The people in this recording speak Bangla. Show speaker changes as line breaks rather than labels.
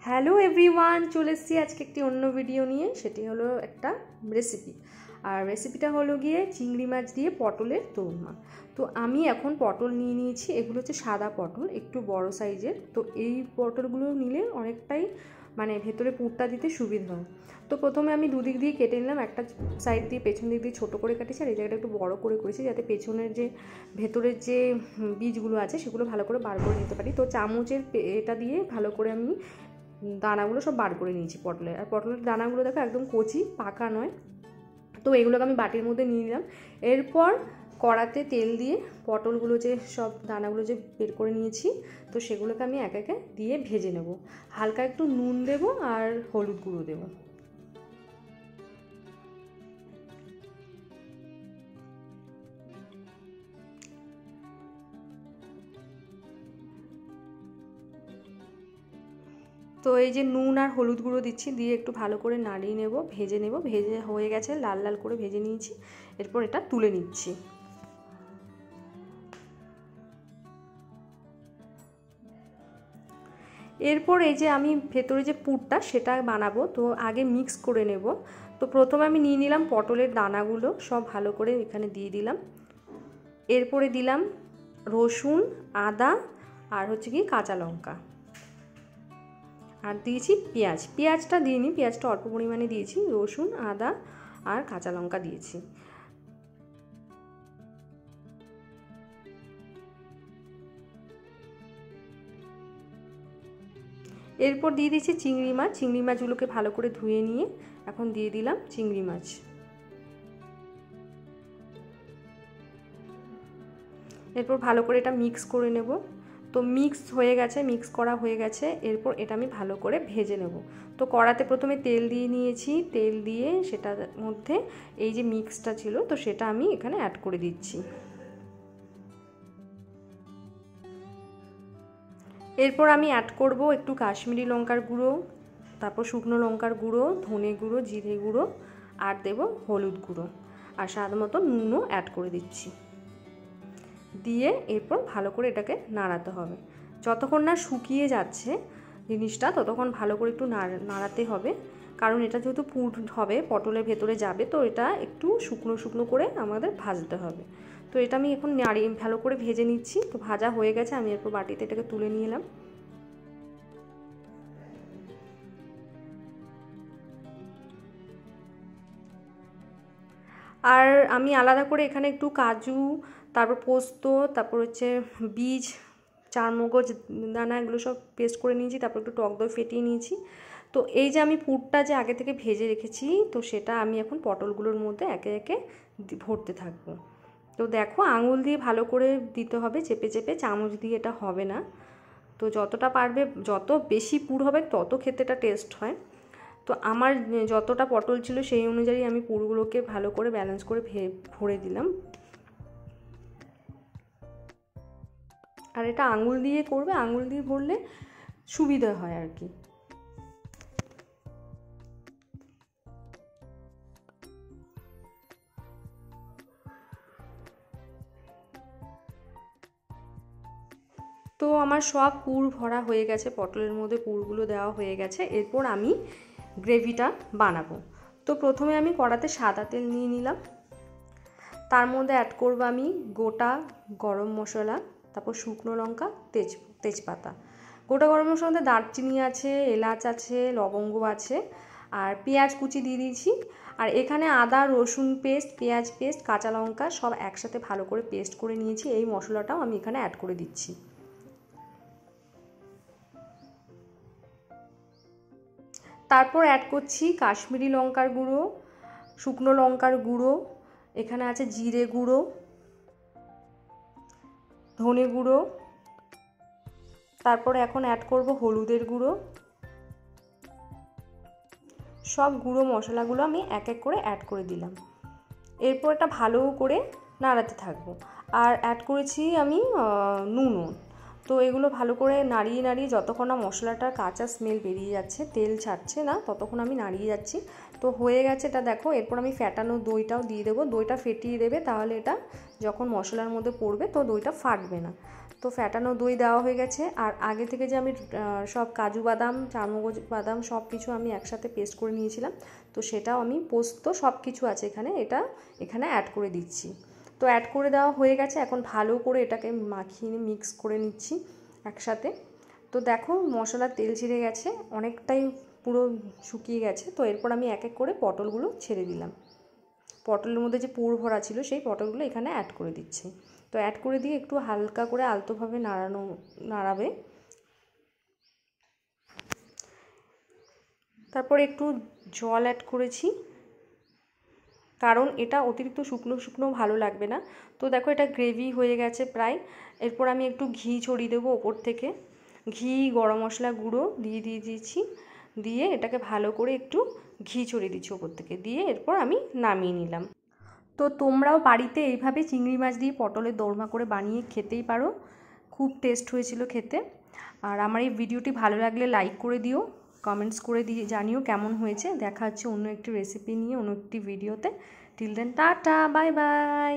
হ্যালো এভরিওয়ান, চলে এসেছি আজকে একটি অন্য ভিডিও নিয়ে। সেটি হলো একটা রেসিপি, আর রেসিপিটা হলো গিয়ে চিংড়ি মাছ দিয়ে পটলের দোরমা। তো আমি এখন পটল নিয়ে নিয়েছি, এগুলো হচ্ছে সাদা পটল, একটু বড় সাইজের। তো এই পটলগুলো নিলে অনেকটাই ভেতরে পুরটা দিতে সুবিধা হয়। তো প্রথমে আমি দুদিক দিয়ে কেটে নিলাম, একটা সাইড দিয়ে পেছন দিক দিয়ে ছোটো করে কাটেছি, আর এই জায়গাটা একটু বড় করে করেছি যাতে পেছনের যে ভেতরের যে বীজগুলো আছে সেগুলো ভালো করে বার করে নিতে পারি। তো চামচের এটা দিয়ে ভালো করে আমি দানাগুলো সব বার করে নিয়েছি পটলের। আর পটলের দানাগুলো দেখো একদম কচি, পাকা নয়। তো এগুলোকে আমি বাটির মধ্যে নিয়ে নিলাম। এরপর কড়াতে তেল দিয়ে পটলগুলো যে সব দানাগুলো যে বের করে নিয়েছি, তো সেগুলোকে আমি একে একে দিয়ে ভেজে নেব। হালকা একটু নুন দেব আর হলুদ গুঁড়ো দেবো। তো এই যে নুন আর হলুদ গুঁড়ো দিচ্ছি, দিয়ে একটু ভালো করে নাড়িয়ে নেব, ভেজে নেব। ভেজে হয়ে গেছে, লাল লাল করে ভেজে নিয়েছি। এরপর এটা তুলে নিচ্ছি। এরপর এই যে আমি ভেতরে যে পুরটা সেটা বানাবো, তো আগে মিক্স করে নেব। তো প্রথমে আমি নিয়ে নিলাম পটলের দানাগুলো, সব ভালো করে এখানে দিয়ে দিলাম। এরপরে দিলাম রসুন, আদা আর হচ্ছে কি কাঁচা লঙ্কা, আর দিয়েছি পেঁয়াজ। পেঁয়াজটা দিইনি, পেঁয়াজটা অল্প পরিমাণে দিয়েছি। রসুন, আদা আর কাঁচা লঙ্কা দিয়েছি। এরপর দিয়ে দিয়েছি চিংড়ি মাছ। চিংড়ি মাছগুলোকে ভালো করে ধুয়ে নিয়ে এখন দিয়ে দিলাম চিংড়ি মাছ। এরপর ভালো করে এটা মিক্স করে নেব। তো মিক্স হয়ে গেছে, মিক্স করা হয়ে গেছে। এরপর এটা আমি ভালো করে ভেজে নেব। তো কড়াতে প্রথমে তেল দিয়ে নিয়েছি, তেল দিয়ে সেটার মধ্যে এই যে মিক্সটা ছিল তো সেটা আমি এখানে অ্যাড করে দিচ্ছি। এরপর আমি অ্যাড করব একটু কাশ্মীরি লঙ্কার গুঁড়ো, তারপর শুকনো লঙ্কার গুঁড়ো, ধনে গুঁড়ো, জিরে গুঁড়ো, আর দেব হলুদ গুঁড়ো, আর স্বাদ মতো নুনও অ্যাড করে দিচ্ছি। দিয়ে এরপর ভালো করে এটাকে নাড়াতে হবে। যতক্ষণ না শুকিয়ে যাচ্ছে জিনিসটা ততক্ষণ ভালো করে একটু নাড়াতে হবে, কারণ এটা যেহেতু পুর হবে, পটলের ভেতরে যাবে, তো এটা একটু শুকনো শুকনো করে আমাদের ভাজতে হবে। তো এটা আমি এখন নাড়িয়ে ভালো করে ভেজে নিচ্ছি। তো ভাজা হয়ে গেছে, আমি এরপর বাটিতে এটাকে তুলে নিয়ে এলাম। আর আমি আলাদা করে এখানে একটু কাজু, তারপর পোস্ত, তারপর হচ্ছে বীজ, চারমগজ দানা, এগুলো সব পেস্ট করে নিয়েছি। তারপর একটু টক দই ফেটিয়ে নিয়েছি। তো এই যে আমি পুরটা যে আগে থেকে ভেজে রেখেছি, তো সেটা আমি এখন পটলগুলোর মধ্যে একে একে ভরতে থাকবো। তো দেখো আঙুল দিয়ে ভালো করে দিতে হবে, চেপে চেপে, চামচ দিয়ে এটা হবে না। তো যতটা পারবে, যত বেশি পুর হবে তত খেতে এটা টেস্ট হয়। তো আমার যতটা পটল ছিল সেই অনুযায়ী আমি পুরগুলোকে ভালো করে ব্যালেন্স করে ভরে দিলাম। আর এটা আঙুল দিয়ে করবে, আঙুল দিয়ে ভরলে সুবিধা হয় আর কি। তো আমার সব পুর ভরা হয়ে গেছে, পটলের মধ্যে পুরগুলো দেওয়া হয়ে গেছে। এরপর আমি গ্রেভিটা বানাবো। তো প্রথমে আমি কড়াতে সাদা তেল নিয়ে নিলাম, তার মধ্যে অ্যাড করব আমি গোটা গরম মশলা, তারপর শুকনো লঙ্কা, তেজপাতা। গোটা গরম মশলার মধ্যে দারচিনি আছে, এলাচ আছে, লবঙ্গ আছে, আর পেঁয়াজ কুচি দিয়ে দিয়েছি। আর এখানে আদা রসুন পেস্ট, পেঁয়াজ পেস্ট, কাঁচা লঙ্কা সব একসাথে ভালো করে পেস্ট করে নিয়েছি। এই মশলাটাও আমি এখানে অ্যাড করে দিচ্ছি। তারপর অ্যাড করছি কাশ্মীরি লঙ্কার গুঁড়ো, শুকনো লঙ্কার গুঁড়ো, এখানে আছে জিরে গুঁড়ো, ধনে গুঁড়ো। তারপরে এখন অ্যাড করব হলুদের গুঁড়ো। সব গুঁড়ো মশলাগুলো আমি এক এক করে অ্যাড করে দিলাম। এরপর এটা ভালো করে নাড়াতে থাকবো। আর অ্যাড করেছি আমি নুনও। তো এগুলো ভালো করে নাড়িয়ে নাড়িয়ে যতক্ষণ না মশলাটার কাঁচা স্মেল বেরিয়ে যাচ্ছে, তেল ছাড়ছে না, ততক্ষণ আমি নাড়িয়ে যাচ্ছি। তো হয়ে গেছে এটা দেখো। এরপর আমি ফ্যাটানো দইটাও দিয়ে দেবো। দইটা ফেটিয়ে দেবে, তাহলে এটা যখন মশলার মধ্যে পড়বে তো দইটা ফাটবে না। তো ফ্যাটানো দই দেওয়া হয়ে গেছে। আর আগে থেকে যে আমি সব কাজু বাদাম, চারমগজ বাদাম সব কিছু আমি একসাথে পেস্ট করে নিয়েছিলাম, তো সেটাও আমি পোস্ত সব কিছু আছে এখানে, এটা এখানে অ্যাড করে দিচ্ছি। তো অ্যাড করে দেওয়া হয়ে গেছে। এখন ভালো করে এটাকে মাখিয়ে মিক্স করে নিচ্ছি একসাথে। তো দেখো মশলার তেল ছেড়ে গেছে, অনেকটাই পুরো শুকিয়ে গেছে। তো এরপর আমি এক এক করে পটলগুলো ছেড়ে দিলাম। পটলের মধ্যে যে পুর ভরা ছিল সেই পটলগুলো এখানে অ্যাড করে দিচ্ছি। তো অ্যাড করে দিয়ে একটু হালকা করে আলতোভাবে নাড়াবে। তারপর একটু জল অ্যাড করেছি, কারণ এটা অতিরিক্ত শুকনো শুকনো ভালো লাগবে না। তো দেখো এটা গ্রেভি হয়ে গেছে প্রায়। এরপর আমি একটু ঘি ছড়িয়ে দেবো ওপর থেকে। ঘি, গরম মশলা গুঁড়ো দিয়ে দিয়েছি, দিয়ে এটাকে ভালো করে একটু ঘি ছড়িয়ে দিচ্ছি ওপর থেকে, দিয়ে এরপর আমি নামিয়ে নিলাম। তো তোমরাও বাড়িতে এইভাবে চিংড়ি মাছ দিয়ে পটলের দোরমা করে বানিয়ে খেতেই পারো, খুব টেস্ট হয়েছিল খেতে। আর আমার এই ভিডিওটি ভালো লাগলে লাইক করে দিও, কমেন্টস করে দিয়ে জানিও কেমন হয়েছে। দেখা হচ্ছে অন্য একটি রেসিপি নিয়ে অন্য একটি ভিডিওতে। Till then tata, bye by.